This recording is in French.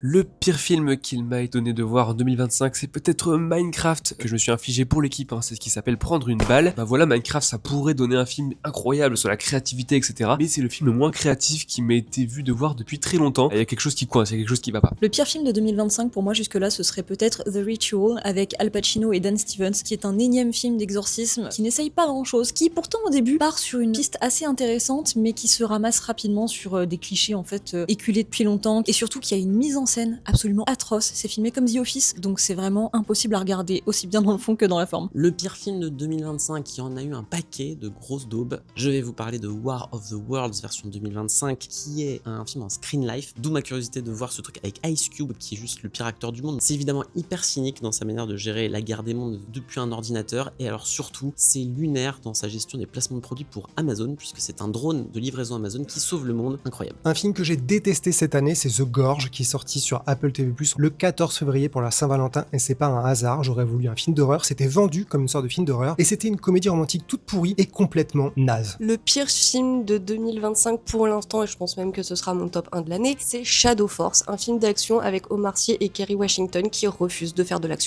Le pire film qu'il m'a étonné de voir en 2025, c'est peut-être Minecraft, que je me suis infligé pour l'équipe, hein, c'est ce qui s'appelle prendre une balle. Bah voilà, Minecraft, ça pourrait donner un film incroyable sur la créativité, etc. Mais c'est le film le moins créatif qui m'a été vu de voir depuis très longtemps. Il y a quelque chose qui coince, il y a quelque chose qui va pas. Le pire film de 2025 pour moi jusque-là, ce serait peut-être The Ritual avec Al Pacino et Dan Stevens, qui est un énième film d'exorcisme qui n'essaye pas grand-chose, qui pourtant au début part sur une piste assez intéressante, mais qui se ramasse rapidement sur des clichés en fait éculés depuis longtemps, et surtout qu'il y a une mise en scène absolument atroce. C'est filmé comme The Office, donc c'est vraiment impossible à regarder, aussi bien dans le fond que dans la forme. Le pire film de 2025 qui en a eu un paquet de grosses daubes. Je vais vous parler de War of the Worlds version 2025, qui est un film en screen life, d'où ma curiosité de voir ce truc avec Ice Cube, qui est juste le pire acteur du monde. C'est évidemment hyper cynique dans sa manière de gérer la guerre des mondes depuis un ordinateur, et alors surtout, c'est lunaire dans sa gestion des placements de produits pour Amazon, puisque c'est un drone de livraison Amazon qui sauve le monde. Incroyable. Un film que j'ai détesté cette année, c'est The Gorge, qui est sorti sur Apple TV+, le 14 février pour la Saint-Valentin, et c'est pas un hasard, j'aurais voulu un film d'horreur, c'était vendu comme une sorte de film d'horreur, et c'était une comédie romantique toute pourrie et complètement naze. Le pire film de 2025 pour l'instant, et je pense même que ce sera mon top 1 de l'année, c'est Shadow Force, un film d'action avec Omar Sy et Kerry Washington qui refusent de faire de l'action.